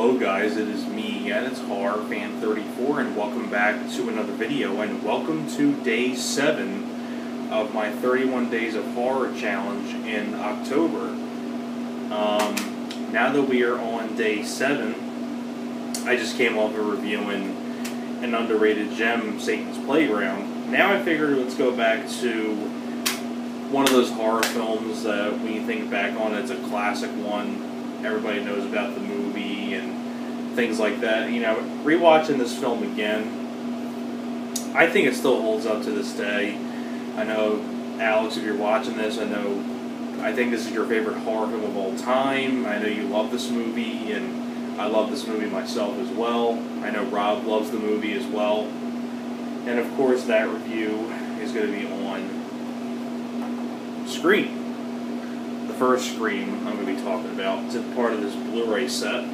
Hello guys, it is me again, it's HorrorFan34, and welcome back to another video, and welcome to day 7 of my 31 Days of Horror Challenge in October. Now that we are on day 7, I just came off of reviewing an underrated gem, Satan's Playground. Now I figured let's go back to one of those horror films that when you think back on it's a classic one. Everybody knows about the movie and things like that. You know, rewatching this film again, I think it still holds up to this day. I know, Alex, if you're watching this, I think this is your favorite horror film of all time. I know you love this movie, and I love this movie myself as well. I know Rob loves the movie as well. And of course, that review is going to be on Scream. The first Scream I'm going to be talking about. It's part of this Blu-ray set,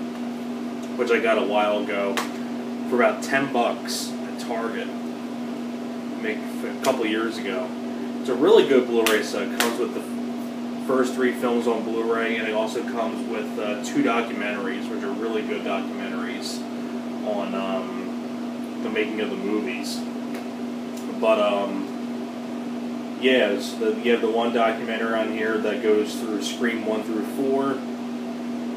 which I got a while ago for about $10 at Target, a couple years ago. It's a really good Blu-ray set. It comes with the first 3 films on Blu-ray, and it also comes with 2 documentaries, which are really good documentaries on the making of the movies. But yeah, you have the one documentary on here that goes through Scream 1 through 4,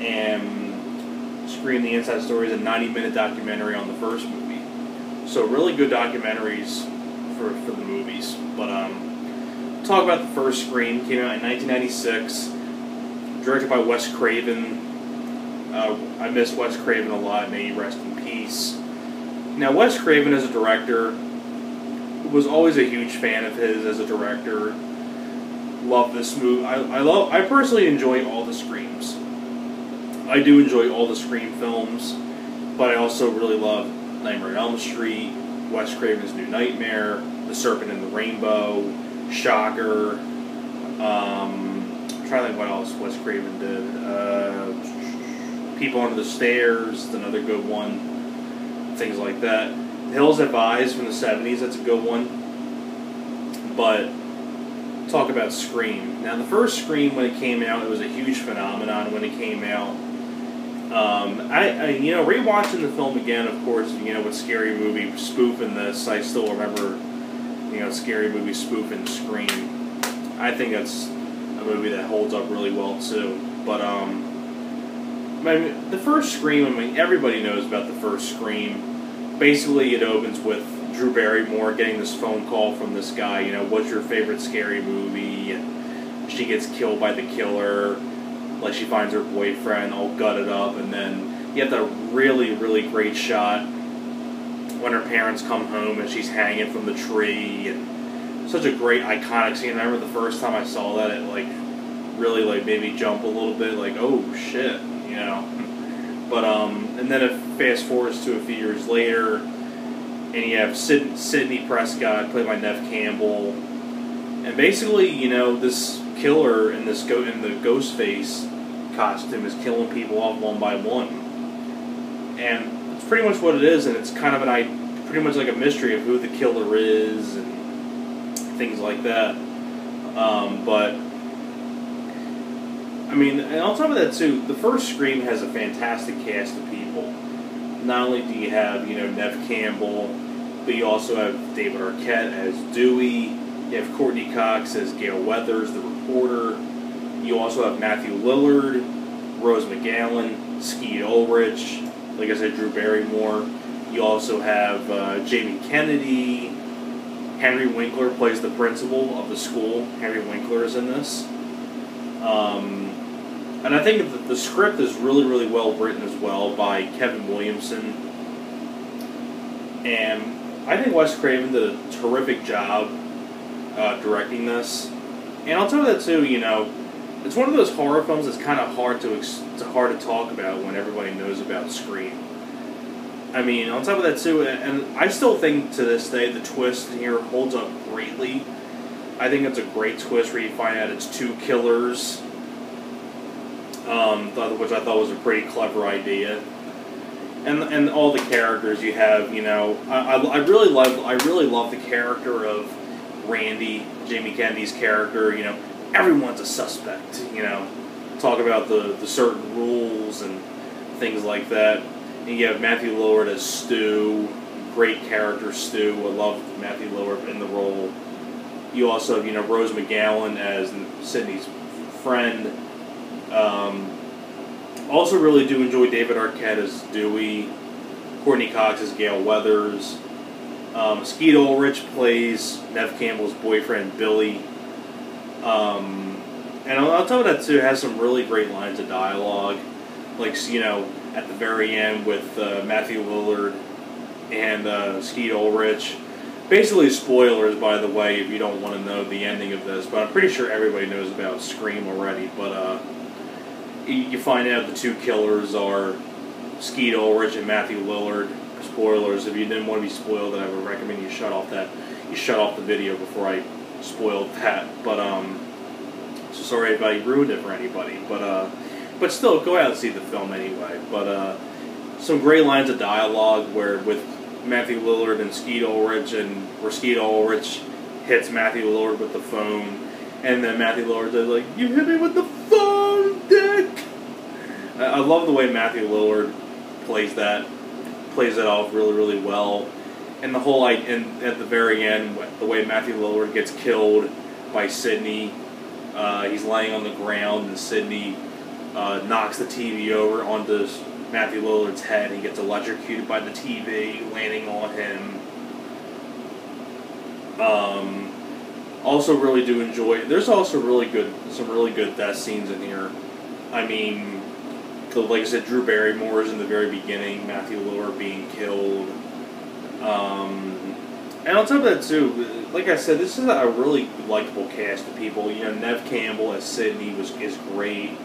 and Scream the Inside Story is a 90-minute documentary on the first movie. So really good documentaries for the movies. But talk about the first Scream. Came out in 1996, directed by Wes Craven. I miss Wes Craven a lot. May he rest in peace. Now, Wes Craven as a director, was always a huge fan of his as a director. Love this movie. I personally enjoy all the Screams. I do enjoy all the Scream films, but I also really love Nightmare on Elm Street, Wes Craven's New Nightmare, The Serpent and the Rainbow, Shocker. I'm trying to think what else Wes Craven did. People Under the Stairs, another good one. Things like that. Hills Have Eyes from the 70s, that's a good one. But talk about Scream. Now, the first Scream, when it came out, it was a huge phenomenon when it came out. Rewatching the film again, of course, with Scary Movie spoofing this, I still remember, Scary Movie spoofing Scream. I think that's a movie that holds up really well, too. But, the first Scream, everybody knows about the first Scream. Basically, it opens with Drew Barrymore getting this phone call from this guy, what's your favorite scary movie? And she gets killed by the killer. Like, she finds her boyfriend all gutted up, and then you have that really, really great shot when her parents come home and she's hanging from the tree. And such a great, iconic scene. I remember the first time I saw that, it, really, made me jump a little bit, oh, shit, But, and then it fast forwards to a few years later, and you have Sidney Prescott, played by Neve Campbell, and basically, this killer in the Ghostface costume is killing people off one by one, and it's pretty much what it is, and it's kind of pretty much like a mystery of who the killer is, and things like that, but and on top of that, too, the first Scream has a fantastic cast of people. Not only do you have, Neve Campbell, but you also have David Arquette as Dewey. You have Courtney Cox as Gale Weathers, the reporter. You also have Matthew Lillard, Rose McGowan, Skeet Ulrich, like I said, Drew Barrymore. You also have Jamie Kennedy. Henry Winkler plays the principal of the school. Henry Winkler is in this. And I think the script is really, really well written as well by Kevin Williamson. And I think Wes Craven did a terrific job directing this. And on top of that, too, it's one of those horror films that's kind of hard to talk about when everybody knows about Scream. On top of that, too, and I still think to this day the twist here holds up greatly. I think it's a great twist where you find out it's 2 killers. Which I thought was a pretty clever idea, and all the characters you have, I really love the character of Randy, Jamie Kennedy's character. Everyone's a suspect. Talk about the certain rules and things like that. And you have Matthew Lillard as Stu, great character Stu. I love Matthew Lillard in the role. You also have, Rose McGowan as Sydney's friend. Also really do enjoy David Arquette as Dewey. Courtney Cox as Gale Weathers. Skeet Ulrich plays Neve Campbell's boyfriend, Billy. And on top of that, too, it has some really great lines of dialogue. Like, at the very end with Matthew Lillard and Skeet Ulrich. Basically, spoilers, by the way, if you don't want to know the ending of this. But I'm pretty sure everybody knows about Scream already. But you find out the two killers are Skeet Ulrich and Matthew Lillard. Spoilers. If you didn't want to be spoiled, then I would recommend you shut off the video before I spoiled that. But so sorry if I ruined it for anybody. But still, go out and see the film anyway. But some great lines of dialogue with Matthew Lillard and Skeet Ulrich, and where Skeet Ulrich hits Matthew Lillard with the phone, and then Matthew Lillard is like, "You hit me with the phone, Dick." I love the way Matthew Lillard plays that off really, really well, and the whole and at the very end, the way Matthew Lillard gets killed by Sydney. He's laying on the ground, and Sydney knocks the TV over onto Matthew Lillard's head. He gets electrocuted by the TV, landing on him. Also, really do enjoy. There's also some really good death scenes in here. I mean, like I said, Drew Barrymore is in the very beginning. Matthew Lillard being killed. And on top of that, too, like I said, this is a really likable cast of people. Neve Campbell as Sydney is great.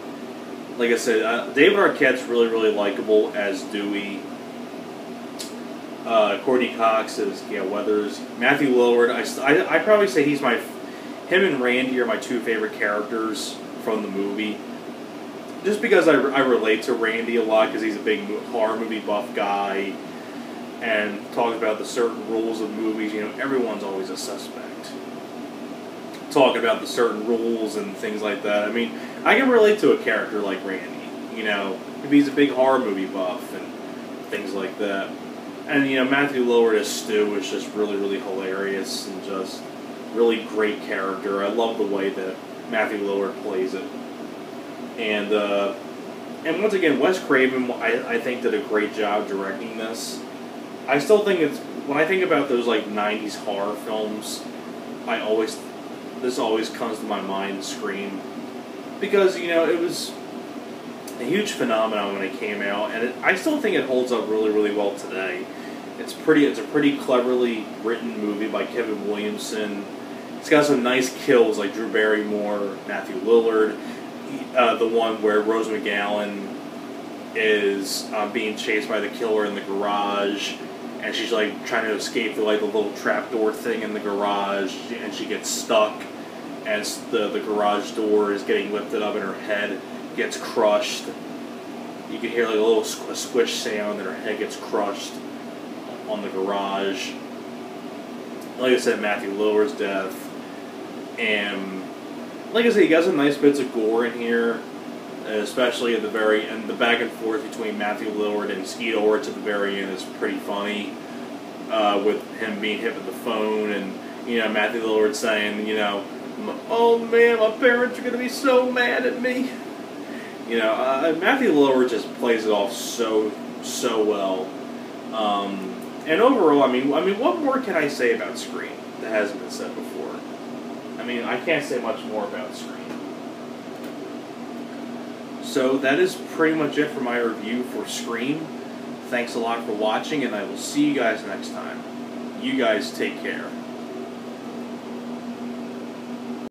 Like I said, David Arquette's really, really likable as Dewey. Courtney Cox as Gale Weathers. Matthew Lillard, I probably say him and Randy are my two favorite characters from the movie. Just because I relate to Randy a lot, because he's a big horror movie buff guy, and talk about the certain rules of movies. Everyone's always a suspect. Talk about the certain rules and things like that. I mean, I can relate to a character like Randy, if he's a big horror movie buff and things like that. And, Matthew Lillard as Stu is just really, really hilarious and just really great character. I love the way that Matthew Lillard plays it. And once again, Wes Craven, I think, did a great job directing this. I still think when I think about those, 90s horror films, this always comes to my mind, Scream. Because, it was a huge phenomenon when it came out, and I still think it holds up really, really well today. It's a pretty cleverly written movie by Kevin Williamson. It's got some nice kills like Drew Barrymore, Matthew Lillard, the one where Rose McGowan is being chased by the killer in the garage, and she's trying to escape through the little trapdoor thing in the garage, and she gets stuck as the garage door is getting lifted up and her head gets crushed. You can hear a little squish sound and her head gets crushed on the garage. Like I said, Matthew Lillard's death. And like I said, you got some nice bits of gore in here, especially at the very end. The back and forth between Matthew Lillard and Skeet Ulrich at the very end is pretty funny, with him being hit with the phone and Matthew Lillard saying, "Oh man, my parents are gonna be so mad at me." Matthew Lillard just plays it off so well. And overall, I mean, what more can I say about Scream that hasn't been said before? I mean, I can't say much more about Scream. So that is pretty much it for my review for Scream. Thanks a lot for watching, and I will see you guys next time. You guys take care.